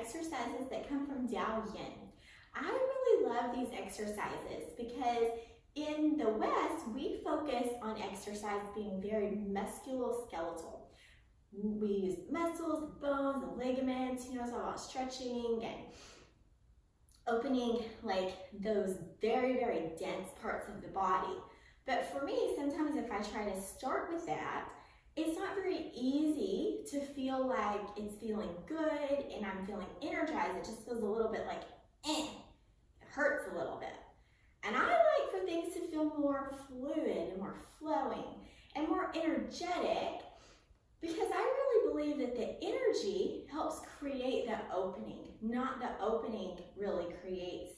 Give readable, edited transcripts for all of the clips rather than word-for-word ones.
exercises that come from Yin. I really love these exercises because in the West, we focus on exercise being very musculoskeletal. We use muscles, bones, and ligaments, it's all about stretching and opening like those very, very dense parts of the body. But for me, sometimes if I try to start with that, it's not very easy to feel like it's feeling good and I'm feeling energized. It just feels a little bit like, it hurts a little bit. And I like for things to feel more fluid and more flowing and more energetic, because I really believe that the energy helps create the opening, not the opening really creates,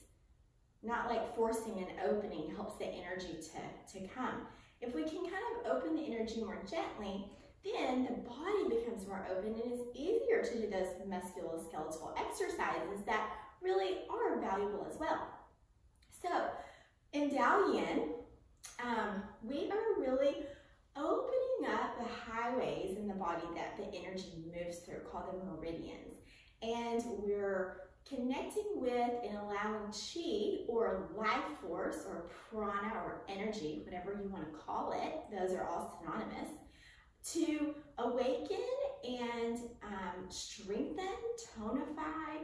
not like forcing an opening helps the energy to come. If we can kind of open the energy more gently, then the body becomes more open and it's easier to do those musculoskeletal exercises that really are valuable as well. So in Yin, we are really opening up the highways in the body that the energy moves through, called the meridians. And we're connecting with and allowing chi, or life force, or prana, or energy, whatever you want to call it, those are all synonymous, to awaken and strengthen, tonify,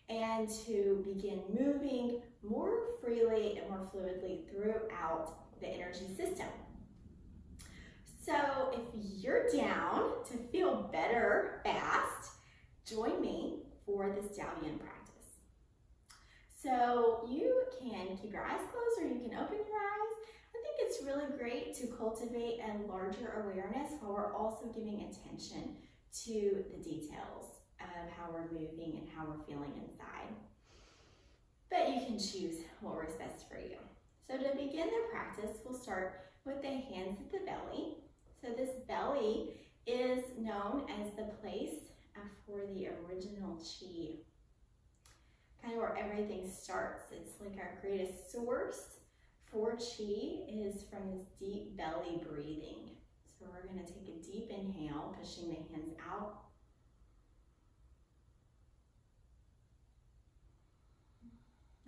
and to begin moving more freely and more fluidly throughout the energy system. So if you're down to feel better fast, join me for this Yin practice. So you can keep your eyes closed or you can open your eyes. I think it's really great to cultivate a larger awareness while we're also giving attention to the details of how we're moving and how we're feeling inside. But you can choose what works best for you. So to begin the practice, we'll start with the hands at the belly. So this belly is known as the place for the original chi, kind of where everything starts. It's like our greatest source for chi is from this deep belly breathing. So we're going to take a deep inhale, pushing the hands out.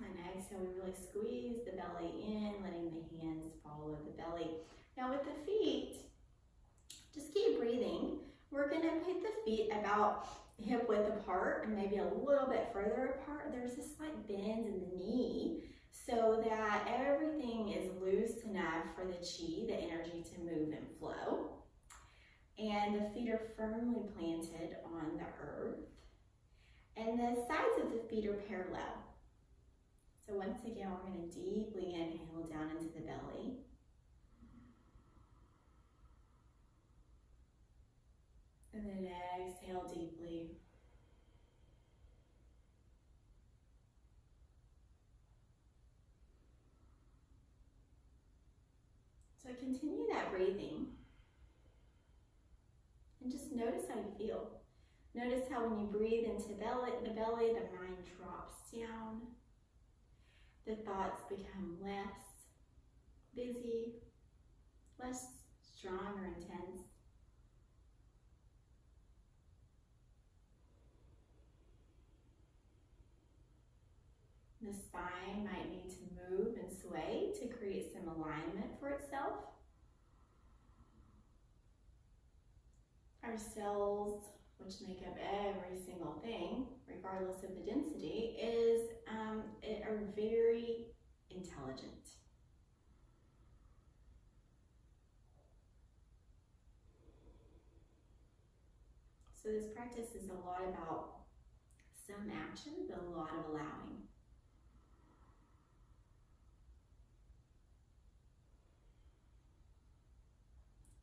And exhale, we really squeeze the belly in, letting the hands follow the belly. Now with the feet, just keep breathing. We're going to put the feet about hip width apart and maybe a little bit further apart. There's a slight bend in the knee so that everything is loose enough for the chi, the energy, to move and flow. And the feet are firmly planted on the earth. And the sides of the feet are parallel. So once again, we're going to deeply inhale down into the belly. And then exhale deeply. So continue that breathing. And just notice how you feel. Notice how when you breathe into the belly, the mind drops down. The thoughts become less busy, less strong or intense. The spine might need to move and sway to create some alignment for itself. Our cells, which make up every single thing, regardless of the density, are very intelligent. So this practice is a lot about some action, but a lot of allowing.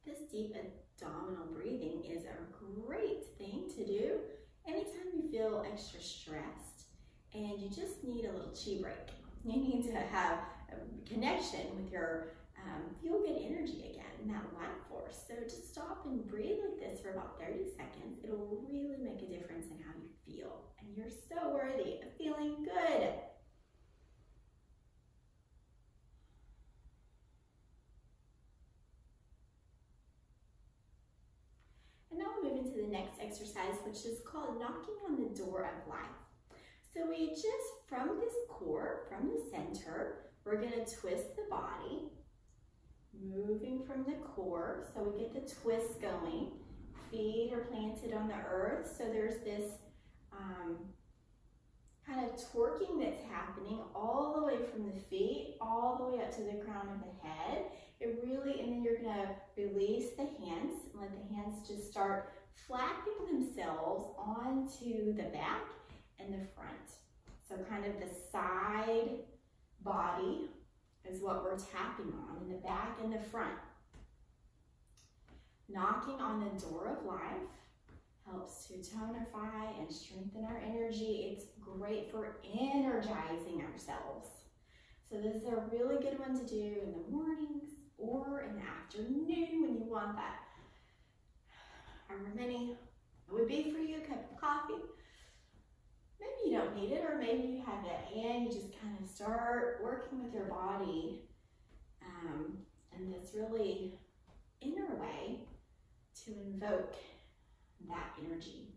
This deep abdominal breathing is a great thing to do anytime you feel extra stressed and you just need a little chi break. You need to have a connection with your feel good energy again, and that life force. So just stop and breathe like this for about 30 seconds. It'll really make a difference in how you feel. And you're so worthy of feeling good. And now we'll move into the next exercise, which is called knocking on the door of life. So we just, from this core, from the center, we're going to twist the body, moving from the core, so we get the twist going. Feet are planted on the earth, so there's this kind of twerking that's happening all the way from the feet, all the way up to the crown of the head. It really, and then you're going to release the hands and let the hands just start flapping themselves onto the back and the front. So kind of the side body is what we're tapping on, in the back and the front. Knocking on the door of life helps to tonify and strengthen our energy. It's great for energizing ourselves. So this is a really good one to do in the mornings or in the afternoon when you want that, however many it would be for you, a cup of coffee. Maybe you don't need it, or maybe you have it and you just kind of start working with your body in this really inner way to invoke that energy.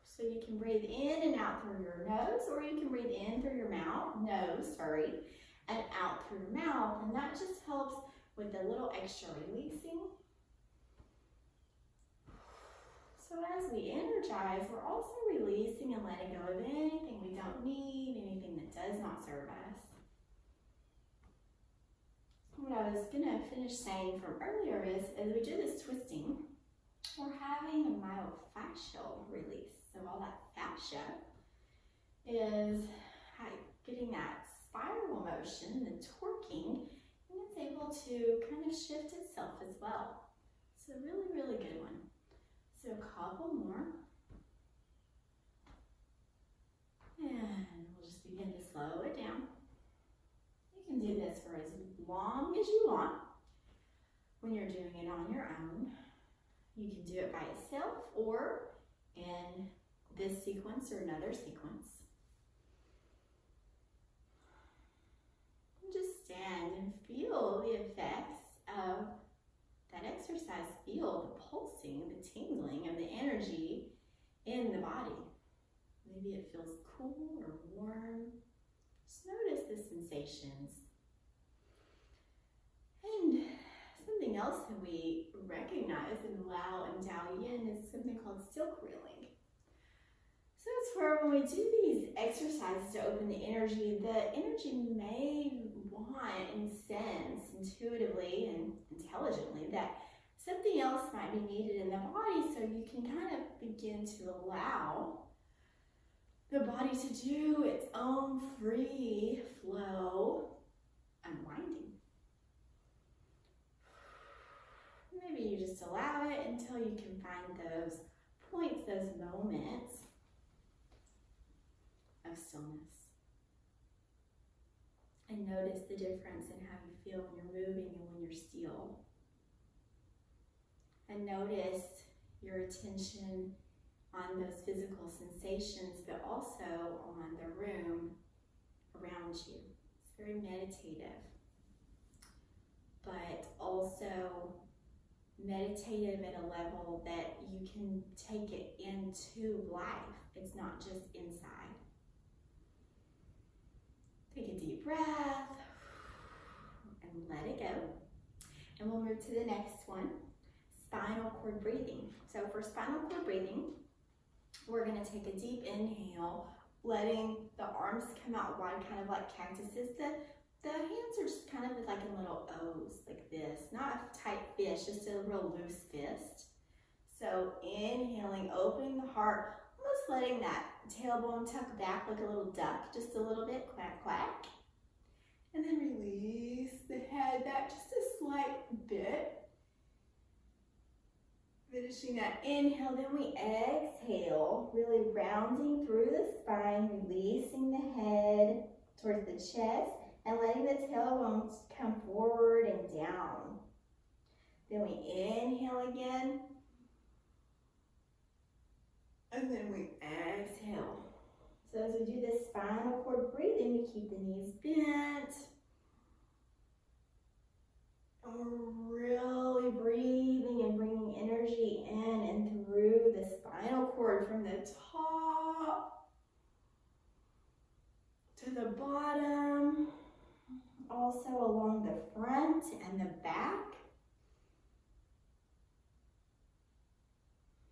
So you can breathe in and out through your nose, or you can breathe in through your nose, and out through your mouth, and that just helps with a little extra releasing. So as we energize, we're also releasing and letting go of anything we don't need, anything that does not serve us. What I was going to finish saying from earlier is, as we do this twisting, we're having a myofascial release. So all that fascia is getting that spiral motion, the twerking, and it's able to kind of shift itself as well. So really, really good one. So a couple more. And we'll just begin to slow it down. You can do this for as long as you want when you're doing it on your own. You can do it by itself or in this sequence or another sequence. And just stand and feel the effects of that exercise. Feel the pulsing, the tingling of the energy in the body. Maybe it feels cool or warm. Just notice the sensations. And something else that we recognize in Lao and Tao Yin is something called silk reeling. So it's where when we do these exercises to open the energy may want and sense intuitively and intelligently that something else might be needed in the body, so you can kind of begin to allow the body to do its own free flow unwinding. Maybe you just allow it until you can find those points, those moments of stillness. And notice the difference in how you feel when you're moving and when you're still. And notice your attention on those physical sensations, but also on the room around you. It's very meditative, but also meditative at a level that you can take it into life. It's not just inside. Take a deep breath and let it go. And we'll move to the next one, spinal cord breathing. So for spinal cord breathing, we're going to take a deep inhale, letting the arms come out wide, kind of like cactuses. The hands are just kind of like in little O's, like this. Not a tight fist, just a real loose fist. So inhaling, opening the heart, almost letting that tailbone tuck back like a little duck, just a little bit, quack, quack. And then release the head back just a slight bit. Finishing that inhale, then we exhale, really rounding through the spine, releasing the head towards the chest, and letting the tailbone come forward and down. Then we inhale again, and then we exhale. So as we do this spinal cord breathing, we keep the knees bent. And we're really breathing and bringing energy in and through the spine. also along the front and the back.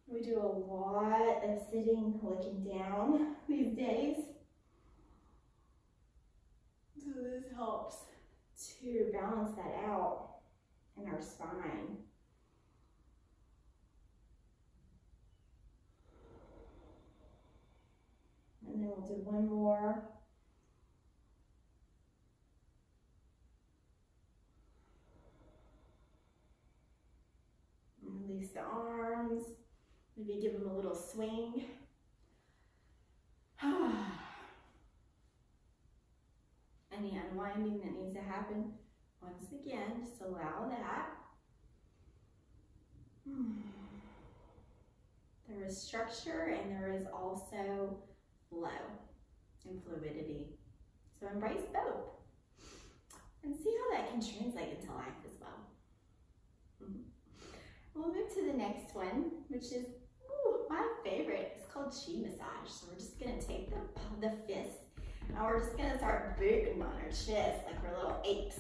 We do a lot of sitting, looking down these days. So this helps to balance that out in our spine. And then we'll do one more. And release the arms. Maybe give them a little swing. Any unwinding that needs to happen, once again, just allow that. There is structure and there is also flow and fluidity. So embrace both and see how that can translate into life as well. We'll move to the next one, which is my favorite. It's called chi massage. So we're just gonna take the fist and we're just gonna start booting on our chest like we're little apes.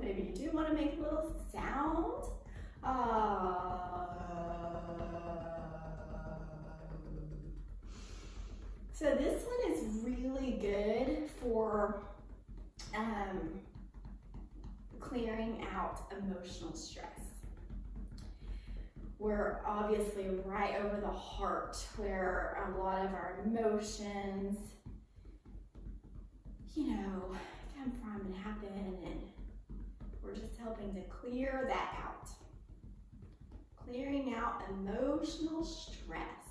Maybe you do want to make a little sound. So this one is really good for clearing out emotional stress. We're obviously right over the heart where a lot of our emotions, come from and happen, and we're just helping to clear that out. Clearing out emotional stress.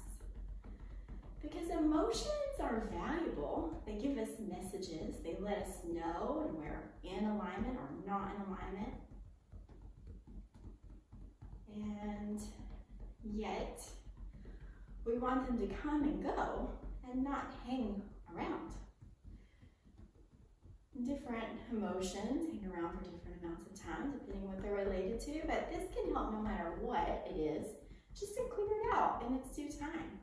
Because emotions are valuable. They give us messages. They let us know when we're in alignment or not in alignment. And yet, we want them to come and go and not hang around. Different emotions hang around for different amounts of time, depending what they're related to, but this can help no matter what it is, just to clear it out in its due time.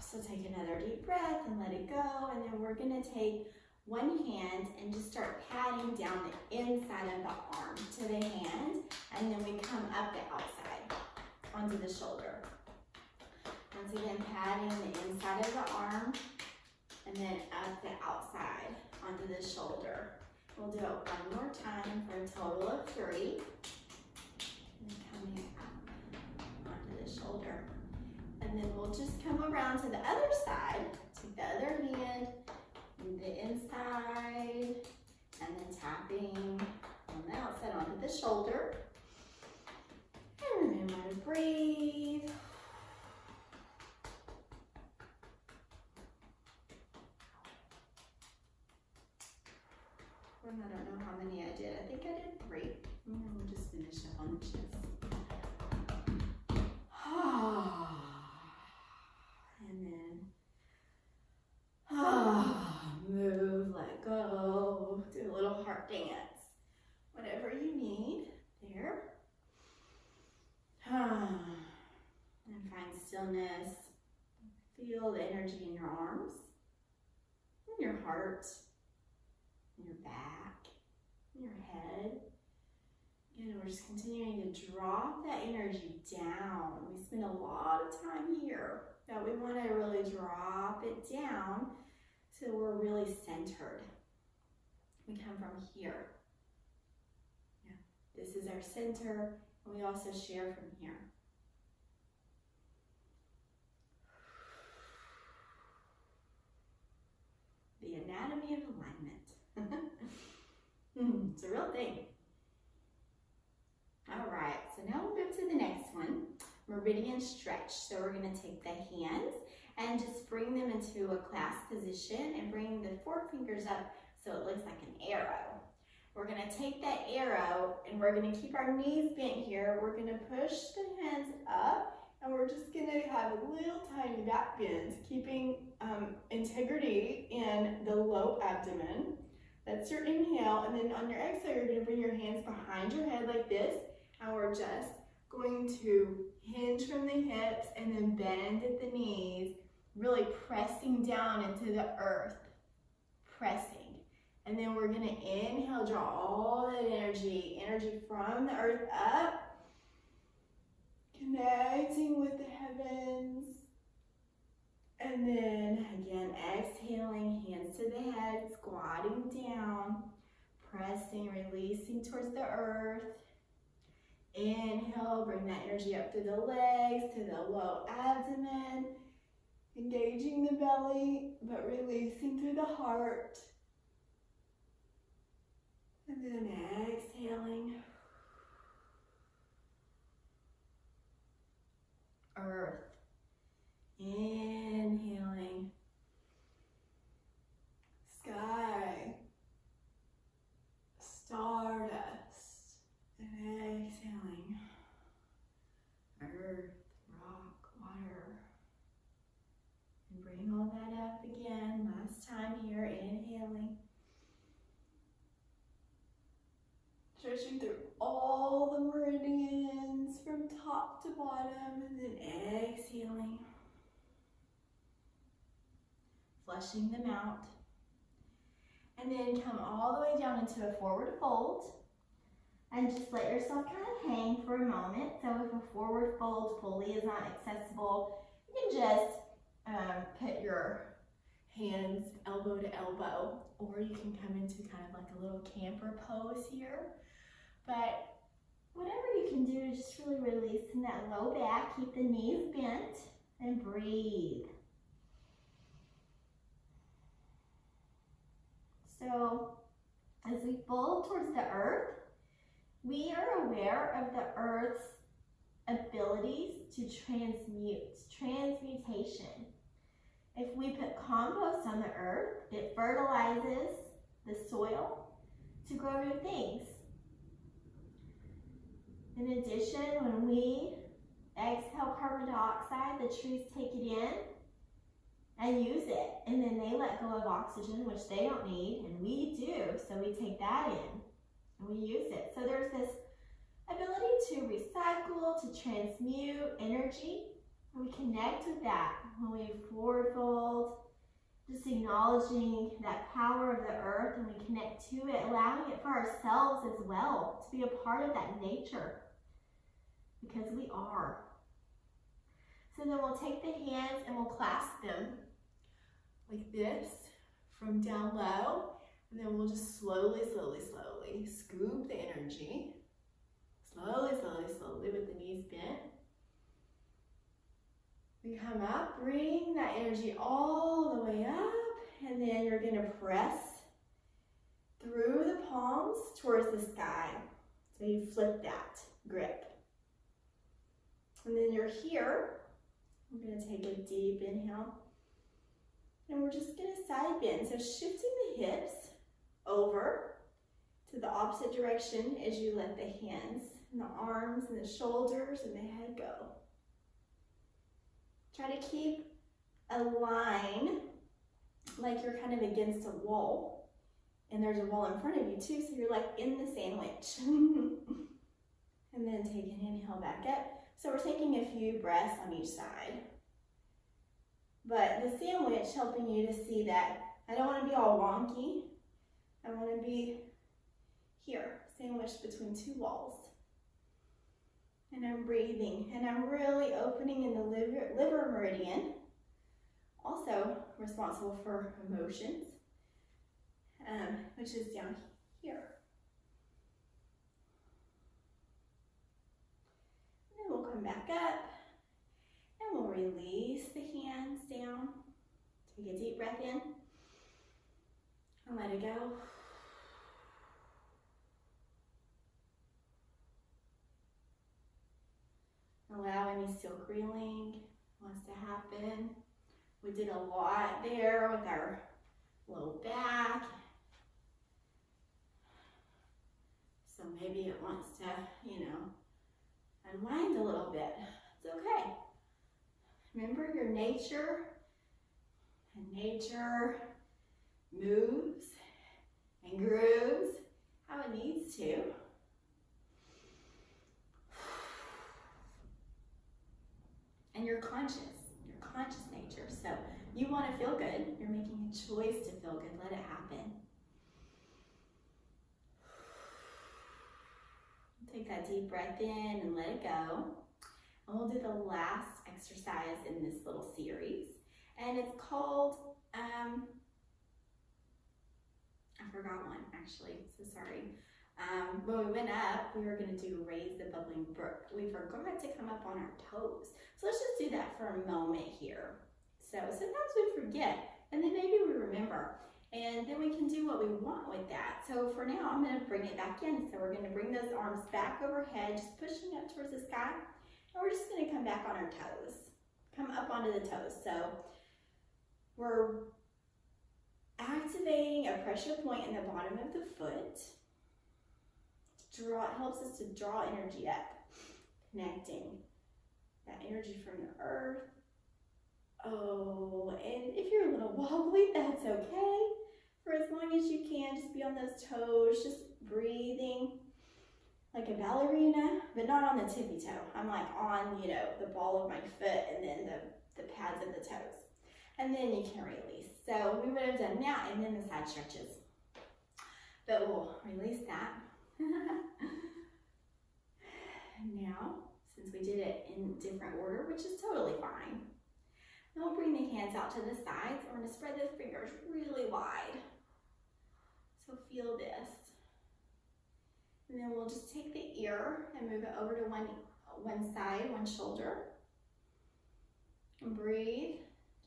So take another deep breath and let it go, and then we're gonna take one hand and just start patting down the inside of the arm to the hand, and then we come up the outside onto the shoulder. Once again, patting the inside of the arm, and then up the outside onto the shoulder. We'll do it one more time for a total of 3. And coming up onto the shoulder. And then we'll just come around to the other side, take the other hand, the inside, and then tapping on the outside onto the shoulder. And remember to breathe. I don't know how many I did. I think I did 3. And then we'll just finish up on the chest. And then move, let go, do a little heart dance. Whatever you need there. And find stillness. Feel the energy in your arms, in your heart, in your back, in your head. Again, we're just continuing to drop that energy down. We spend a lot of time here, but we want to really drop it down so we're really centered. We come from here. Yeah. This is our center, and we also share from here. The anatomy of alignment. It's a real thing. All right, so now we'll move to the next one, meridian stretch. So we're going to take the hands and just bring them into a clasped position and bring the forefingers up so it looks like an arrow. We're going to take that arrow and we're going to keep our knees bent here. We're going to push the hands up and we're just going to have a little tiny back bend, keeping integrity in the low abdomen. That's your inhale, and then on your exhale, you're going to bring your hands behind your head like this, and we're just going to hinge from the hips and then bend at the knees, really pressing down into the earth. And then we're gonna inhale, draw all that energy from the earth up, connecting with the heavens. And then again, exhaling, hands to the head, squatting down, pressing, releasing towards the earth. Inhale, bring that energy up through the legs, to the low abdomen, engaging the belly, but releasing through the heart. And then exhaling. Earth. Inhaling. Sky. Stardust. And exhaling. Earth, rock, water. And bring all that up again. Last time here, inhaling. Stretching through all the meridians from top to bottom, and then exhaling. Flushing them out. And then come all the way down into a forward fold. And just let yourself kind of hang for a moment. So if a forward fold fully is not accessible, you can just put your hands elbow to elbow, or you can come into kind of like a little camper pose here. But whatever you can do to just really release in that low back, keep the knees bent, and breathe. So as we fold towards the earth, we are aware of the earth's abilities to transmutation. If we put compost on the earth, it fertilizes the soil to grow new things. In addition, when we exhale carbon dioxide, the trees take it in and use it, and then they let go of oxygen, which they don't need, and we do, so we take that in and we use it. So there's this ability to recycle, to transmute energy, and we connect with that when we forward fold, just acknowledging that power of the earth, and we connect to it, allowing it for ourselves as well, to be a part of that nature, because we are. So then we'll take the hands and we'll clasp them like this from down low, and then we'll just slowly, slowly, slowly scoop the energy. Slowly, slowly, slowly with the knees bent. We come up, bring that energy all the way up, and then you're gonna press through the palms towards the sky. So you flip that grip. And then you're here. I'm gonna take a deep inhale. And we're just gonna side bend. So shifting the hips over to the opposite direction as you let the hands and the arms and the shoulders and the head go. Try to keep a line like you're kind of against a wall, and there's a wall in front of you too, so you're like in the sandwich. And then take an inhale back up. So we're taking a few breaths on each side. But the sandwich helping you to see that I don't want to be all wonky. I want to be here, sandwiched between two walls. And I'm breathing, and I'm really opening in the liver meridian, also responsible for emotions, which is down here. And then we'll come back up, and we'll release the hands down. Take a deep breath in, and let it go. Allow any silk reeling wants to happen. We did a lot there with our low back. So maybe it wants to, unwind a little bit. It's okay. Remember your nature, and nature moves and grooves how it needs to. And you're conscious nature. So you want to feel good. You're making a choice to feel good. Let it happen. take that deep breath in and let it go. And we'll do the last exercise in this little series. And it's called, I forgot one actually, so sorry. When we went up, we were going to do Raise the Bubbling Brook. We forgot to come up on our toes. So let's just do that for a moment here. So sometimes we forget, and then maybe we remember. And then we can do what we want with that. So for now, I'm going to bring it back in. So we're going to bring those arms back overhead, just pushing up towards the sky. And we're just going to come back on our toes. Come up onto the toes. So we're activating a pressure point in the bottom of the foot. It helps us to draw energy up, connecting that energy from the earth. Oh, and if you're a little wobbly, that's okay. For as long as you can, just be on those toes, just breathing like a ballerina, but not on the tippy toe. I'm like on, the ball of my foot and then the pads of the toes. And then you can release. So we would have done that and then the side stretches. But we'll release that. Now, since we did it in different order, which is totally fine, then we'll bring the hands out to the sides. We're going to spread those fingers really wide. So feel this. And then we'll just take the ear and move it over to one side, one shoulder. And breathe.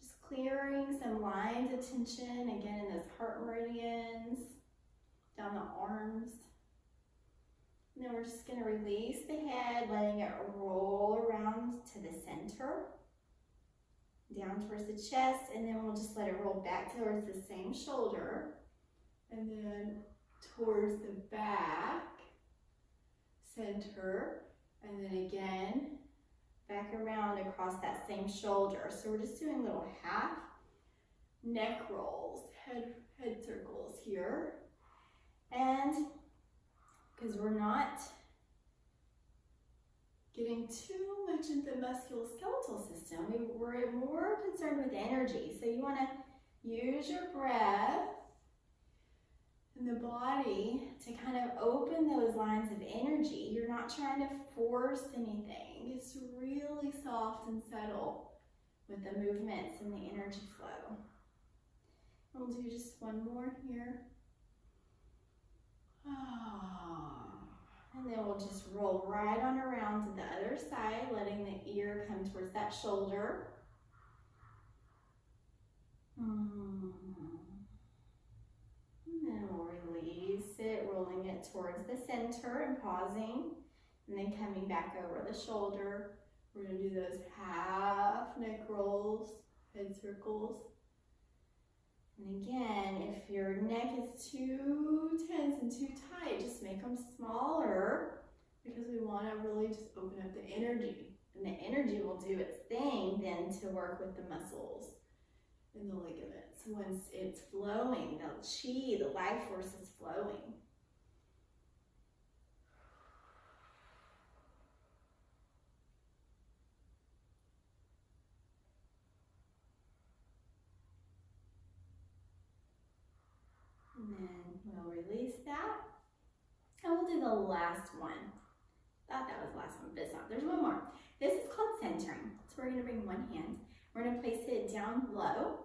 Just clearing some lines of tension, again, in those heart meridians, down the arms. And then we're just going to release the head, letting it roll around to the center, down towards the chest, and then we'll just let it roll back towards the same shoulder, and then towards the back, center, and then again, back around across that same shoulder. So we're just doing little half neck rolls, head circles here. And because we're not getting too much into the musculoskeletal system, we're more concerned with energy. So you want to use your breath and the body to kind of open those lines of energy. You're not trying to force anything. It's really soft and subtle with the movements and the energy flow. We'll do just one more here. And then we'll just roll right on around to the other side, letting the ear come towards that shoulder. And then we'll release it, rolling it towards the center and pausing. And then coming back over the shoulder. We're going to do those half neck rolls, head circles. And again, if your neck is too tense and too tight, just make them smaller because we want to really just open up the energy. And the energy will do its thing then to work with the muscles and the ligaments. Once it's flowing, the chi, the life force is flowing. And then we'll release that. And we'll do the last one. Thought that was the last one, but it's not. There's one more. This is called centering. So we're going to bring one hand. We're going to place it down low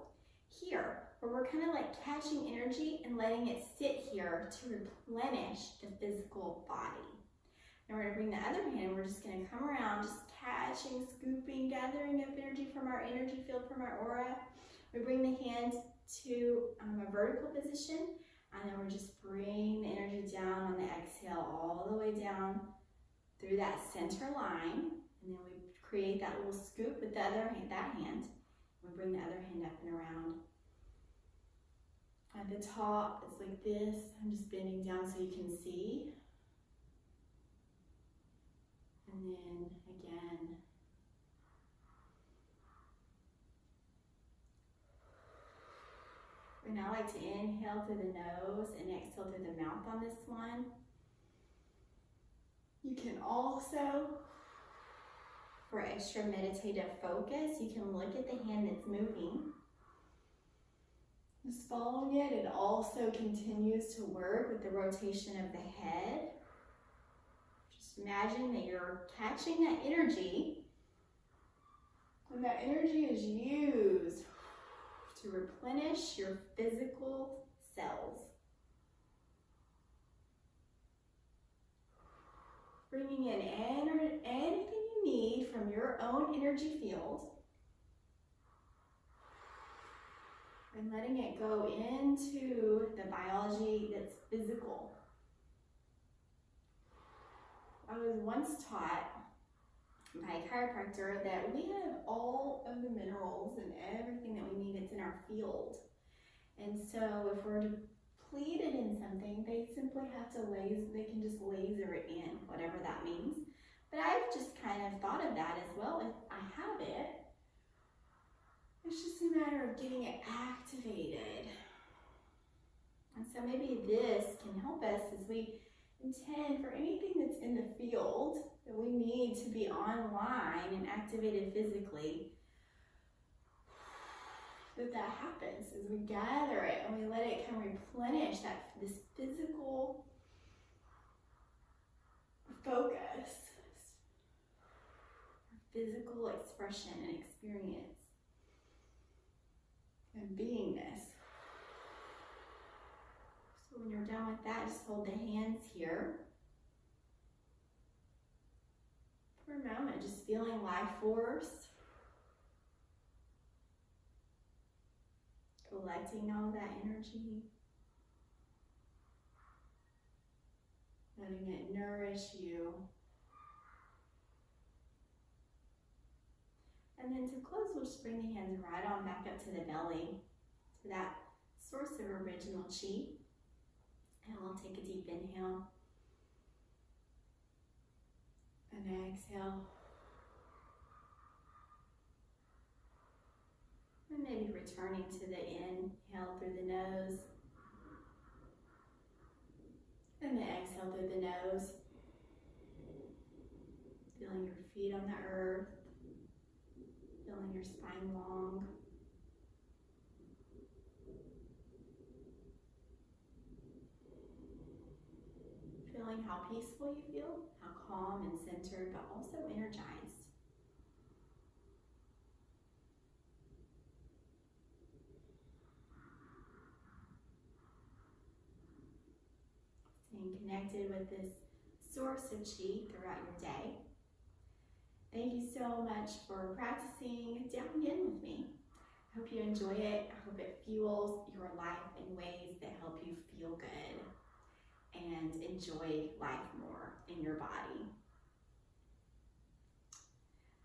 here, where we're kind of like catching energy and letting it sit here to replenish the physical body. And we're going to bring the other hand. We're just going to come around, just catching, scooping, gathering up energy from our energy field, from our aura. We bring the hand to a vertical position, and then we're just bring the energy down on the exhale all the way down through that center line, and then we create that little scoop with the other hand, that hand. We bring the other hand up and around. At the top, it's like this. I'm just bending down so you can see. And then again. And I like to inhale through the nose and exhale through the mouth on this one. You can also, for extra meditative focus, you can look at the hand that's moving. Just following it. It also continues to work with the rotation of the head. Just Just imagine that you're catching that energy, and that energy is used to replenish your physical cells. Bringing in anything you need from your own energy field and letting it go into the biology that's physical. I was once taught by a chiropractor that we have all of the minerals and everything that we need. It's in our field. And so if we're depleted in something, they simply have to they can just laser it in, whatever that means. But I've just kind of thought of that as well. If I have it, it's just a matter of getting it activated. And so maybe this can help us as we intend for anything that's in the field that we need to be online and activated physically, that happens as we gather it and we let it kind of replenish this physical focus, physical expression and experience and beingness. So when you're done with that, just hold the hands here for a moment, just feeling life force, collecting all that energy, letting it nourish you. And then to close, we'll just bring the hands right on back up to the belly, to that source of original chi. And we'll take a deep inhale and exhale. And maybe returning to the inhale through the nose and the exhale through the nose. Feeling your feet on the earth, feeling your spine long. Feeling how peaceful you feel, how calm and centered, but also energized. Staying connected with this source of chi throughout your day. Thank you so much for practicing down in with me. I hope you enjoy it. I hope it fuels your life in ways that help you feel good and enjoy life more in your body.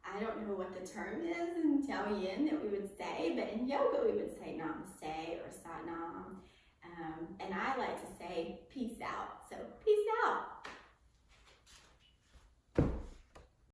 I don't know what the term is in Italian that we would say, but in yoga we would say namaste or satnam. And I like to say peace out. So peace out.